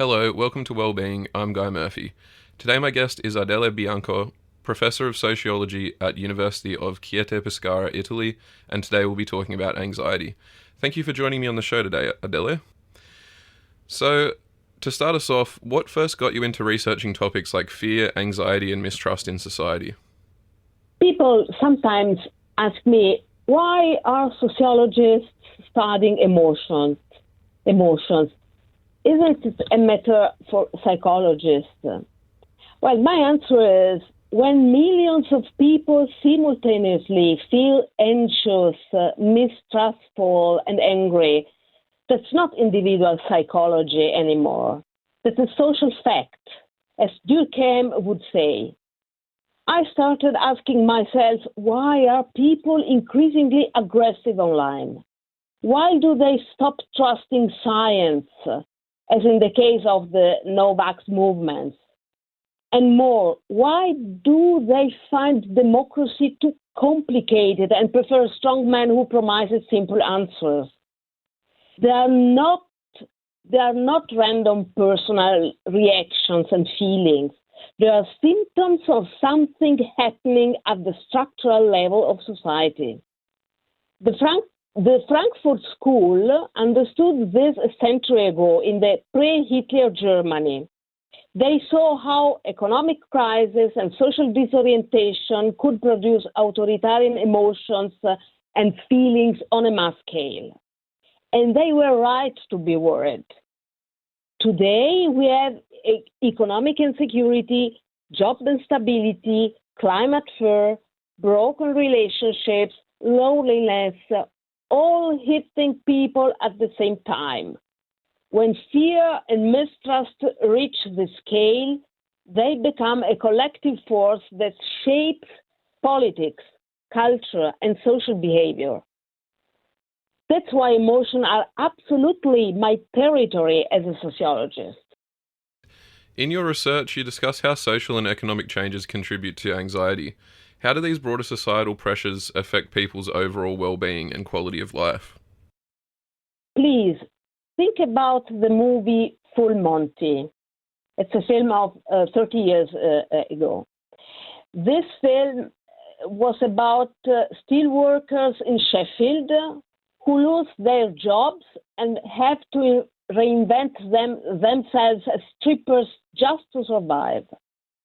Hello, welcome to Wellbeing. I'm Guy Murphy. Today my guest is Adele Bianco, Professor of Sociology at University of Chieti Pescara, Italy, and today we'll be talking about anxiety. Thank you for joining me on the show today, Adele. So, to start us off, what first got you into researching topics like fear, anxiety, and mistrust in society? People sometimes ask me, why are sociologists studying emotions? Isn't it a matter for psychologists? Well, my answer is, when millions of people simultaneously feel anxious, mistrustful, and angry, that's not individual psychology anymore. That's a social fact, as Durkheim would say. I started asking myself, why are people increasingly aggressive online? Why do they stop trusting science, as in the case of the no-vax movements? And more, why do they find democracy too complicated and prefer a strong man who promises simple answers? They are not random personal reactions and feelings. They are symptoms of something happening at the structural level of society. The Frankfurt School understood this a century ago in the pre-Hitler Germany. They saw how economic crisis and social disorientation could produce authoritarian emotions and feelings on a mass scale. And they were right to be worried. Today, we have economic insecurity, job instability, climate fear, broken relationships, loneliness, all hitting people at the same time. When fear and mistrust reach the scale, they become a collective force that shapes politics, culture, and social behavior. That's why emotions are absolutely my territory as a sociologist. In your research, you discuss how social and economic changes contribute to anxiety. How do these broader societal pressures affect people's overall well-being and quality of life? Please, think about the movie Full Monty. It's a film of 30 years ago. This film was about steel workers in Sheffield who lose their jobs and have to reinvent themselves as strippers just to survive.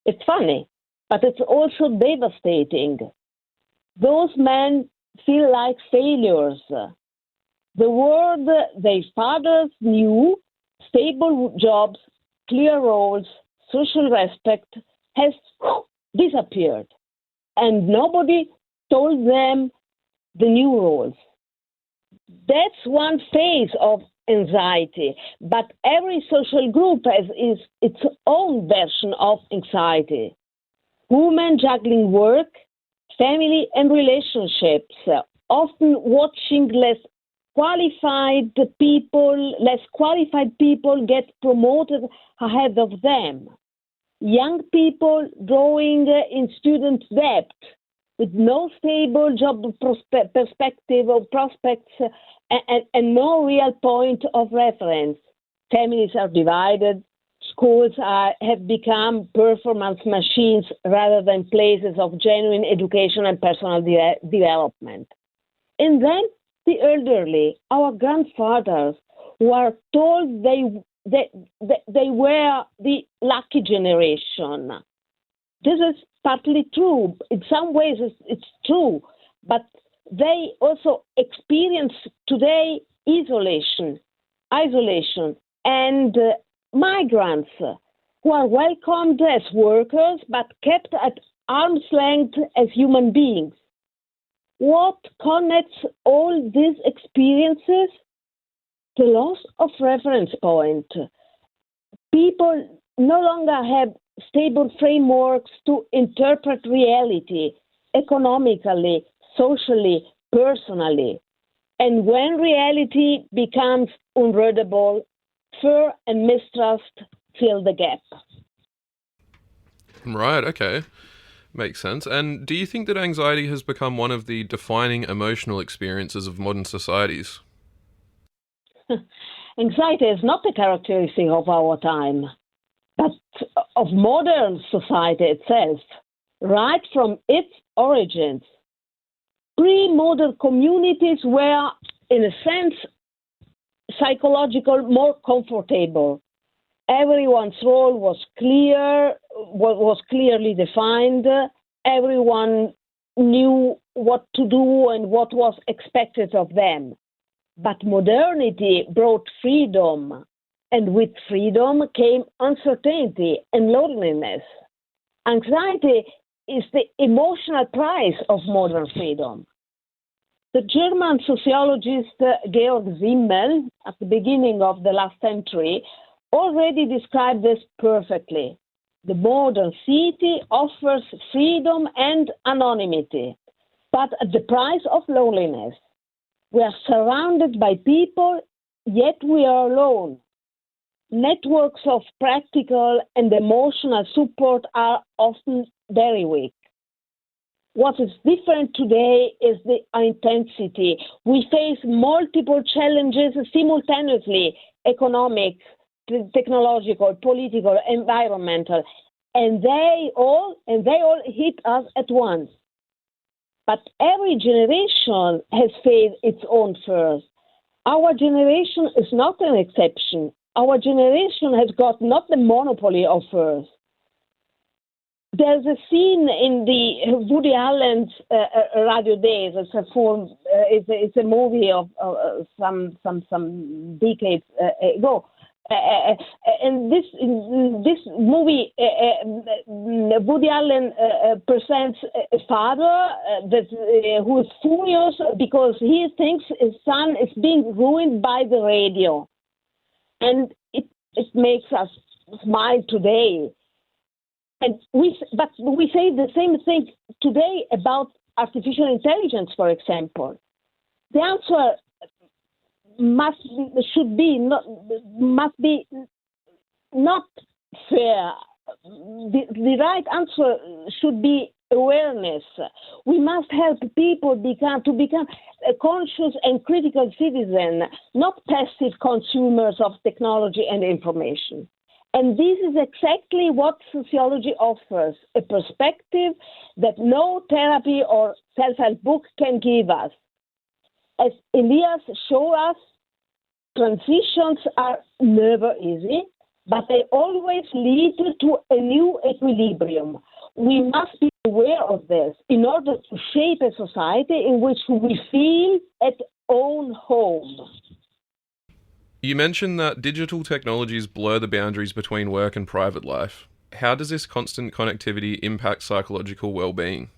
It's funny, but it's also devastating. Those men feel like failures. The world their fathers knew, stable jobs, clear roles, social respect, has disappeared. And nobody told them the new roles. That's one phase of anxiety, but every social group has its own version of anxiety. Women juggling work, family and relationships, often watching less qualified people get promoted ahead of them. Young people drawing in student debt with no stable job perspective or prospects and no real point of reference. Families are divided. Schools have become performance machines rather than places of genuine education and personal development. And then the elderly, our grandfathers, who are told they were the lucky generation. This is partly true. In some ways, it's true, but they also experience today isolation, and migrants who are welcomed as workers but kept at arm's length as human beings. What connects all these experiences? The loss of reference point. People no longer have stable frameworks to interpret reality economically, socially, personally. And when reality becomes unreadable, fear and mistrust fill the gap. Right, okay. Makes sense. And do you think that anxiety has become one of the defining emotional experiences of modern societies? Anxiety is not a characteristic of our time, but of modern society itself, right from its origins. Pre-modern communities were, in a sense, psychological, more comfortable. Everyone's role was clear, was clearly defined. Everyone knew what to do and what was expected of them. But modernity brought freedom, and with freedom came uncertainty and loneliness. Anxiety is the emotional price of modern freedom. The German sociologist Georg Simmel, at the beginning of the last century, already described this perfectly. The modern city offers freedom and anonymity, but at the price of loneliness. We are surrounded by people, yet we are alone. Networks of practical and emotional support are often very weak. What is different today is the intensity. We face multiple challenges simultaneously: economic, technological, political, environmental, and they all hit us at once. But every generation has faced its own fears. Our generation is not an exception. Our generation has got not the monopoly of fears. There's a scene in the Woody Allen's Radio Days. It's a movie of some decades ago. And this movie, Woody Allen presents a father who is furious because he thinks his son is being ruined by the radio, and it makes us smile today. And we say the same thing today about artificial intelligence, for example. The answer must be not fair. The right answer should be awareness. We must help people to become a conscious and critical citizen, not passive consumers of technology and information. And this is exactly what sociology offers, a perspective that no therapy or self-help book can give us. As Elias showed us, transitions are never easy, but they always lead to a new equilibrium. We must be aware of this in order to shape a society in which we feel at own home. You mentioned that digital technologies blur the boundaries between work and private life. How does this constant connectivity impact psychological well-being?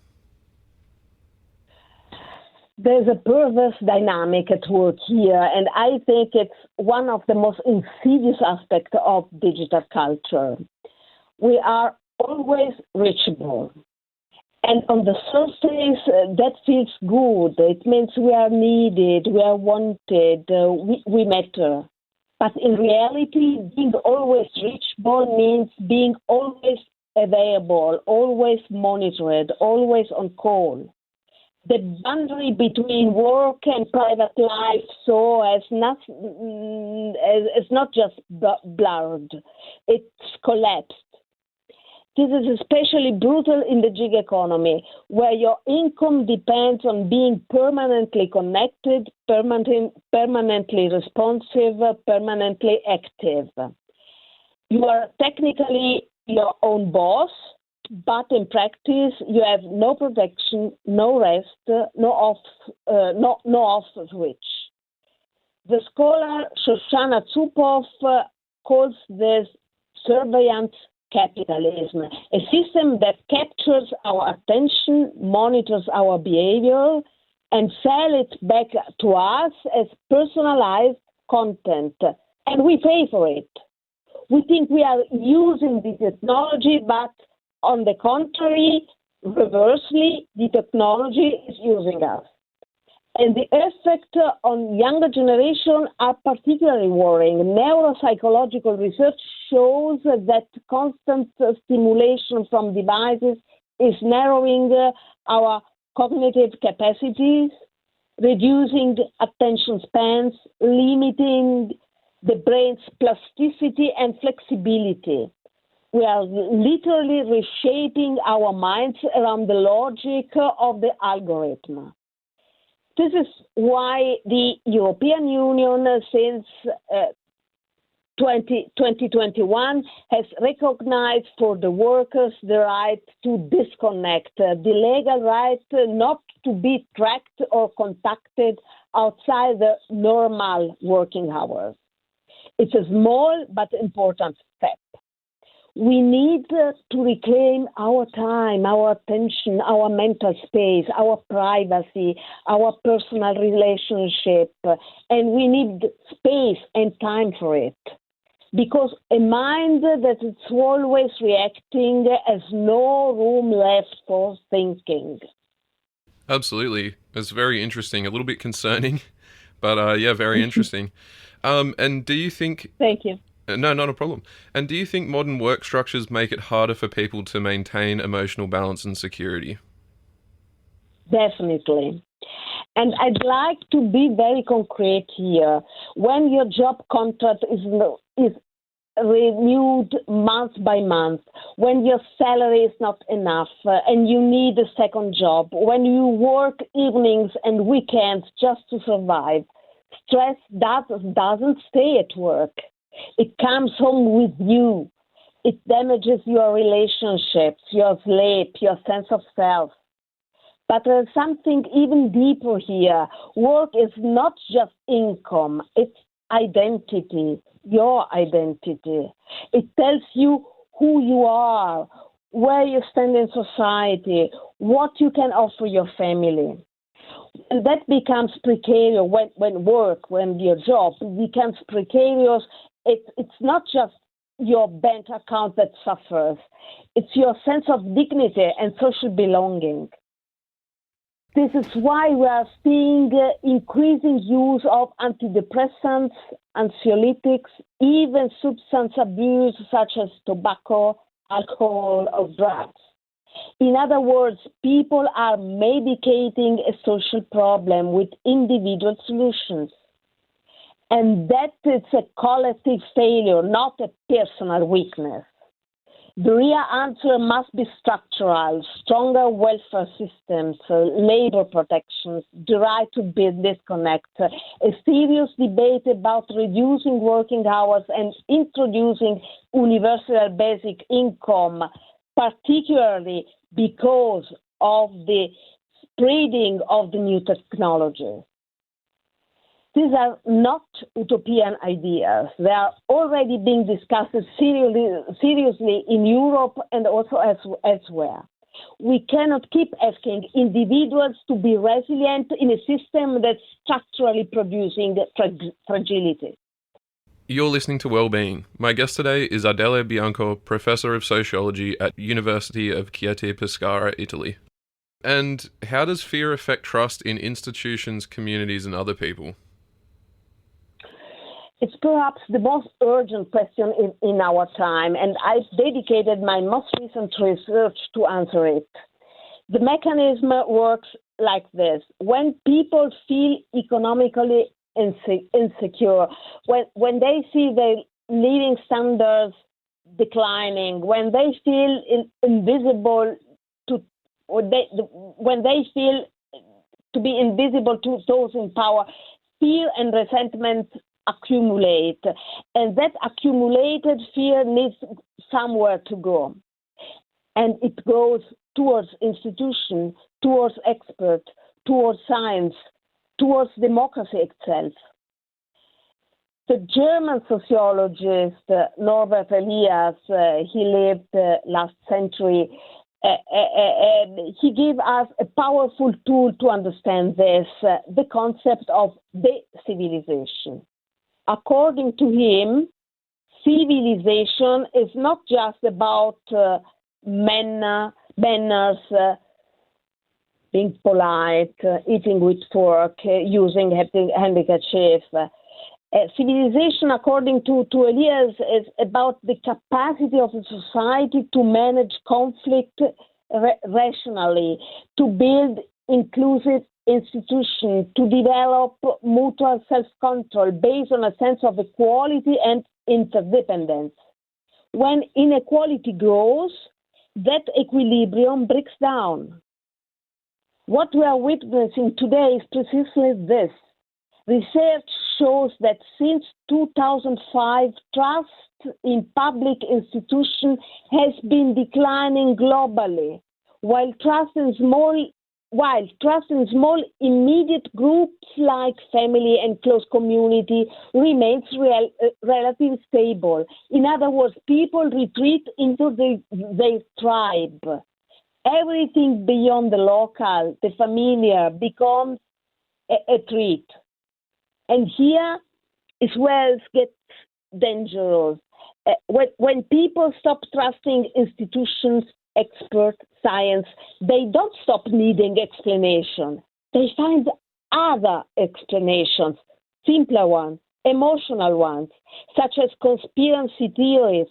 There's a perverse dynamic at work here, and I think it's one of the most insidious aspects of digital culture. We are always reachable. And on the surface, that feels good. It means we are needed, we are wanted, we matter. But in reality, being always reachable means being always available, always monitored, always on call. The boundary between work and private life has not just blurred, it's collapsed. This is especially brutal in the gig economy, where your income depends on being permanently connected, permanently responsive, permanently active. You are technically your own boss, but in practice you have no protection, no rest, no off switch. The scholar Shoshana Zupoff calls this surveillance capitalism, a system that captures our attention, monitors our behavior, and sells it back to us as personalized content, and we pay for it. We think we are using the technology, but on the contrary, reversely, the technology is using us. And the effects on younger generation are particularly worrying. Neuropsychological research shows that constant stimulation from devices is narrowing our cognitive capacities, reducing attention spans, limiting the brain's plasticity and flexibility. We are literally reshaping our minds around the logic of the algorithm. This is why the European Union, since 2021, has recognized for the workers the right to disconnect, the legal right not to be tracked or contacted outside the normal working hours. It's a small but important step. We need to reclaim our time, our attention, our mental space, our privacy, our personal relationship, and we need space and time for it. Because a mind that is always reacting has no room left for thinking. Absolutely. It's very interesting, a little bit concerning, but yeah, very interesting. And do you think... Thank you. No, not a problem. And do you think modern work structures make it harder for people to maintain emotional balance and security? Definitely. And I'd like to be very concrete here. When your job contract is renewed month by month, when your salary is not enough and you need a second job, when you work evenings and weekends just to survive, stress doesn't stay at work. It comes home with you. It damages your relationships, your sleep, your sense of self. But there's something even deeper here. Work is not just income, it's identity, your identity. It tells you who you are, where you stand in society, what you can offer your family. And that becomes precarious when your job becomes precarious. It's not just your bank account that suffers. It's your sense of dignity and social belonging. This is why we are seeing increasing use of antidepressants, anxiolytics, even substance abuse such as tobacco, alcohol, or drugs. In other words, people are medicating a social problem with individual solutions. And that is a collective failure, not a personal weakness. The real answer must be structural, stronger welfare systems, labor protections, the right to be disconnect, a serious debate about reducing working hours and introducing universal basic income, particularly because of the spreading of the new technologies. These are not utopian ideas. They are already being discussed seriously in Europe and also elsewhere. We cannot keep asking individuals to be resilient in a system that's structurally producing fragility. You're listening to Wellbeing. My guest today is Adele Bianco, Professor of Sociology at University of Chieti Pescara, Italy. And how does fear affect trust in institutions, communities, and other people? It's perhaps the most urgent question in our time, and I've dedicated my most recent research to answer it. The mechanism works like this. When people feel economically insecure, when they see their living standards declining, when they feel invisible when they feel to be invisible to those in power, fear and resentment accumulate, and that accumulated fear needs somewhere to go, and it goes towards institution, towards expert, towards science, towards democracy itself. The German sociologist Norbert Elias, he lived last century, he gave us a powerful tool to understand this, the concept of de-civilization. According to him, civilization is not just about manners, being polite, eating with fork, using handkerchief. Civilization, according to Elias, is about the capacity of a society to manage conflict rationally, to build inclusive institutions to develop mutual self-control based on a sense of equality and interdependence. When inequality grows, that equilibrium breaks down. What we are witnessing today is precisely this. Research shows that since 2005, trust in public institutions has been declining globally, while trust in small immediate groups like family and close community remains relatively stable. In other words, people retreat into their tribe. Everything beyond the local, the familiar, becomes a threat. And here is where it gets dangerous. When people stop trusting institutions, experts, science, they don't stop needing explanation. They find other explanations, simpler ones, emotional ones, such as conspiracy theories,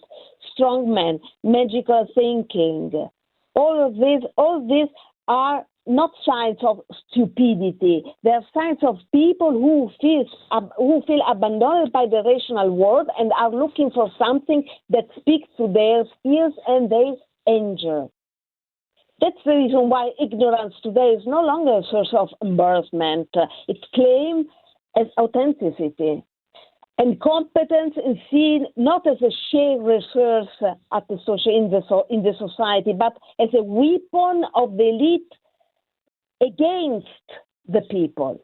strongmen, magical thinking. All these are not signs of stupidity. They are signs of people who feel abandoned by the rational world and are looking for something that speaks to their fears and their anger. That's the reason why ignorance today is no longer a source of embarrassment. It's claimed as authenticity. And competence is seen not as a shared resource in the society, but as a weapon of the elite against the people.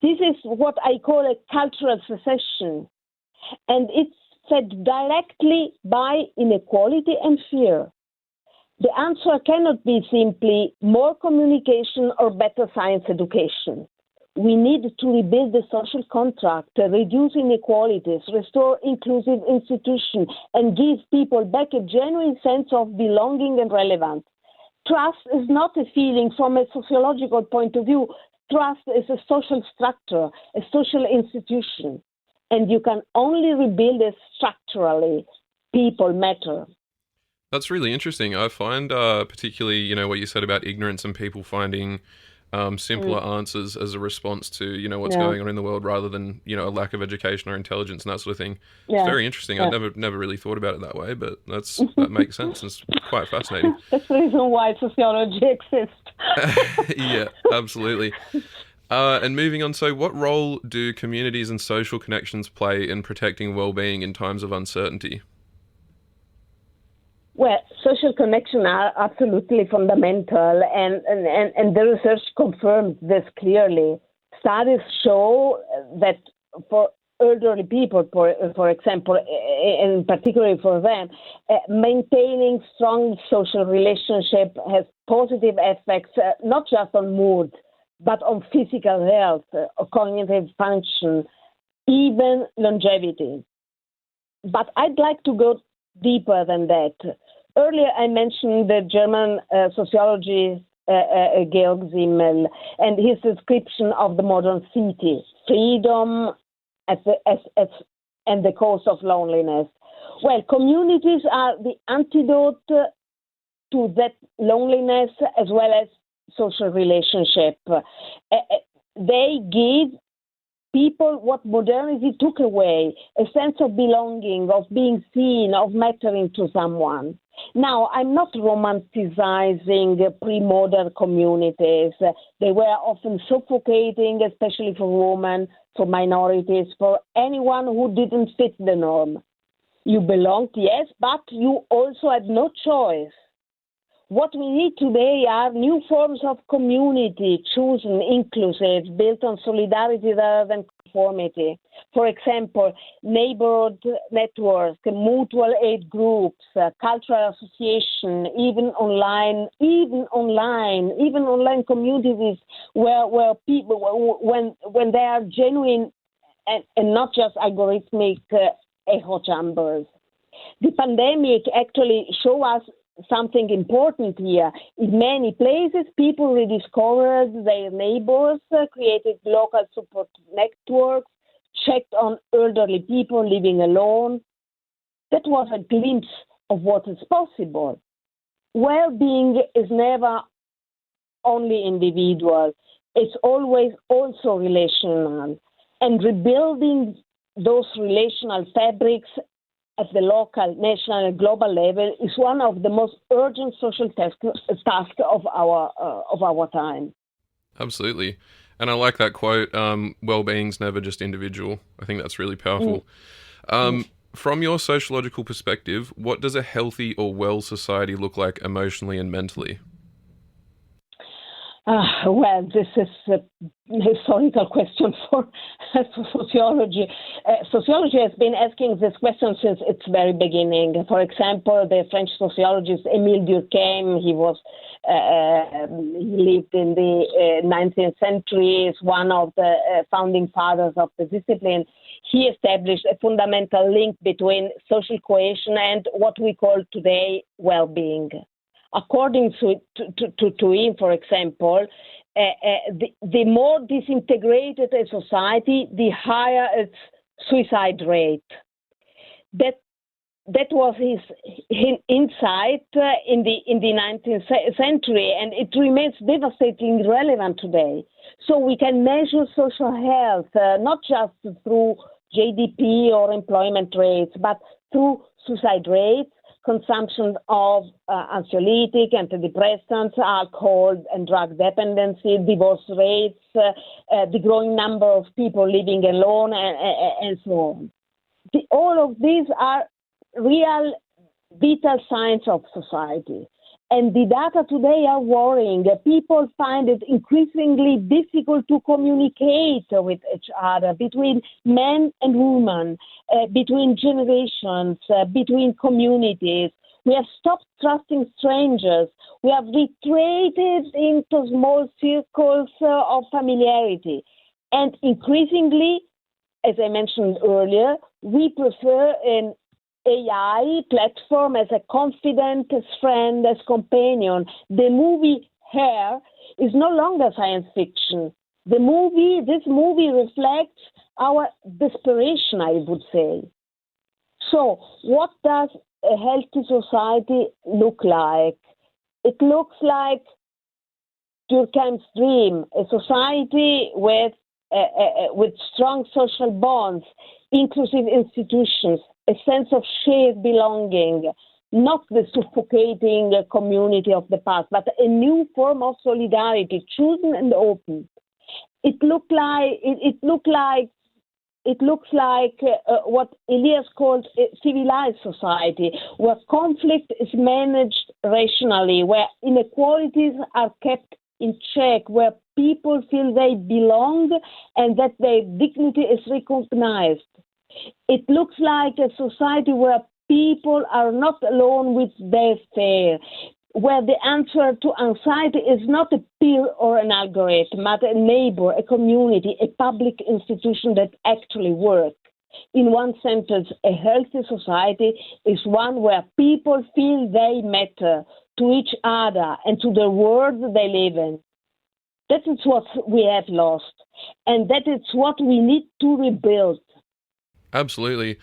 This is what I call a cultural secession, and it's fed directly by inequality and fear. The answer cannot be simply more communication or better science education. We need to rebuild the social contract, reduce inequalities, restore inclusive institutions, and give people back a genuine sense of belonging and relevance. Trust is not a feeling from a sociological point of view. Trust is a social structure, a social institution, and you can only rebuild it structurally. People matter. That's really interesting. I find particularly, what you said about ignorance and people finding simpler answers as a response to, what's going on in the world rather than, a lack of education or intelligence and that sort of thing. It's very interesting. I never really thought about it that way, but that makes sense. It's quite fascinating. That's the reason why sociology exists. Yeah, absolutely. And moving on, so what role do communities and social connections play in protecting well-being in times of uncertainty? Well, social connections are absolutely fundamental, and the research confirms this clearly. Studies show that for elderly people, for example, and particularly for them, maintaining strong social relationship has positive effects, not just on mood, but on physical health, cognitive function, even longevity. But I'd like to go deeper than that. Earlier, I mentioned the German sociologist Georg Simmel and his description of the modern city, freedom and the cause of loneliness. Well, communities are the antidote to that loneliness as well as social relationship. They give people what modernity took away, a sense of belonging, of being seen, of mattering to someone. Now, I'm not romanticizing pre-modern communities. They were often suffocating, especially for women, for minorities, for anyone who didn't fit the norm. You belonged, yes, but you also had no choice. What we need today are new forms of community, chosen, inclusive, built on solidarity rather than conformity. For example, neighborhood networks, mutual aid groups, cultural association, even online communities where people, when they are genuine and not just algorithmic echo chambers. The pandemic actually show us something important here. In many places, people rediscovered their neighbors, created local support networks, checked on elderly people living alone. That was a glimpse of what is possible. Well-being is never only individual. it's always also relational. And rebuilding those relational fabrics at the local, national, and global level is one of the most urgent social tasks of our time. Absolutely. And I like that quote, well-being's never just individual. I think that's really powerful. From your sociological perspective, what does a healthy or well society look like emotionally and mentally? Well, this is a historical question for sociology. Sociology has been asking this question since its very beginning. For example, the French sociologist Émile Durkheim, he lived in the 19th century, is one of the founding fathers of the discipline. He established a fundamental link between social cohesion and what we call today well-being. According to him, for example, the more disintegrated a society, the higher its suicide rate. That was his insight in the 19th century, and it remains devastatingly relevant today. So we can measure social health not just through GDP or employment rates, but through suicide rates, consumption of anxiolytic, antidepressants, alcohol and drug dependency, divorce rates, the growing number of people living alone, and so on. All of these are real vital signs of society. And the data today are worrying. People find it increasingly difficult to communicate with each other, between men and women, between generations, between communities. We have stopped trusting strangers. We have retreated into small circles of familiarity. And increasingly, as I mentioned earlier, we prefer an AI platform as a confidant, as friend, as companion. The movie Hair is no longer science fiction. This movie reflects our desperation, I would say. So, what does a healthy society look like? It looks like Durkheim's dream, a society with strong social bonds, inclusive institutions, a sense of shared belonging, not the suffocating community of the past, but a new form of solidarity, chosen and open. It looks like what Elias called a civilized society, where conflict is managed rationally, where inequalities are kept in check, where people feel they belong and that their dignity is recognized. It looks like a society where people are not alone with their fear, where the answer to anxiety is not a pill or an algorithm, but a neighbor, a community, a public institution that actually works. In one sentence, a healthy society is one where people feel they matter to each other and to the world they live in. That is what we have lost, and that is what we need to rebuild. Absolutely.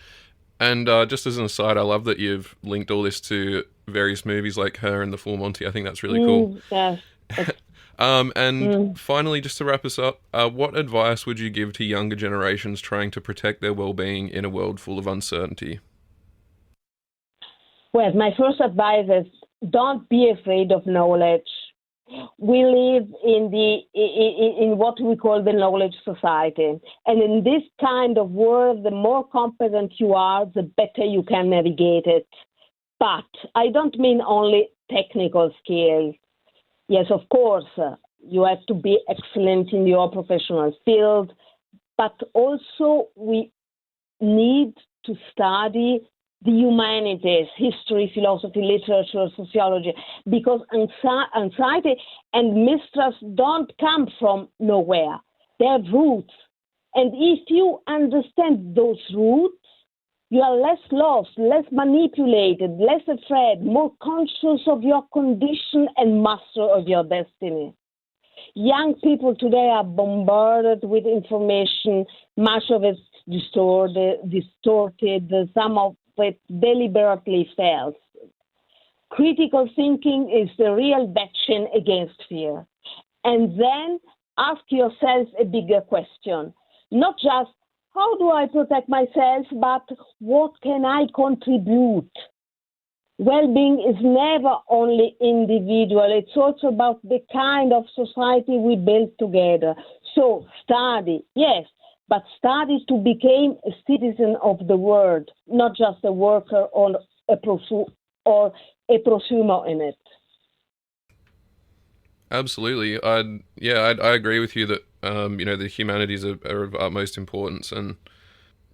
And just as an aside, I love that you've linked all this to various movies like Her and The Full Monty. I think that's really cool. Yes. Finally, just to wrap us up, what advice would you give to younger generations trying to protect their well-being in a world full of uncertainty? Well, my first advice is don't be afraid of knowledge. We live in what we call the knowledge society. And in this kind of world, the more competent you are, the better you can navigate it. But I don't mean only technical skills. Yes, of course, you have to be excellent in your professional field, but also we need to study the humanities, history, philosophy, literature, sociology, because anxiety and mistrust don't come from nowhere. They have roots. And if you understand those roots, you are less lost, less manipulated, less afraid, more conscious of your condition and master of your destiny. Young people today are bombarded with information, much of it distorted, some of it deliberately false. Critical thinking is the real vaccine against fear. And then ask yourself a bigger question. Not just, how do I protect myself, but what can I contribute? Well-being is never only individual. It's also about the kind of society we build together. So study, yes, but study to become a citizen of the world, not just a worker or a prosumer in it. Absolutely. I agree with you that the humanities are of utmost importance, and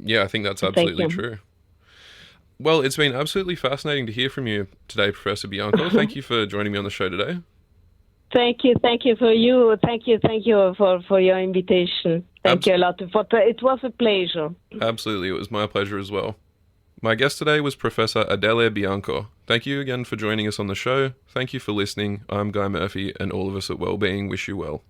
I think that's absolutely true. Well, it's been absolutely fascinating to hear from you today, Professor Bianco. Thank you for joining me on the show today. Thank you for you. Thank you for your invitation. Thank you a lot. It was a pleasure. Absolutely, it was my pleasure as well. My guest today was Professor Adele Bianco. Thank you again for joining us on the show. Thank you for listening. I'm Guy Murphy, and all of us at Wellbeing wish you well.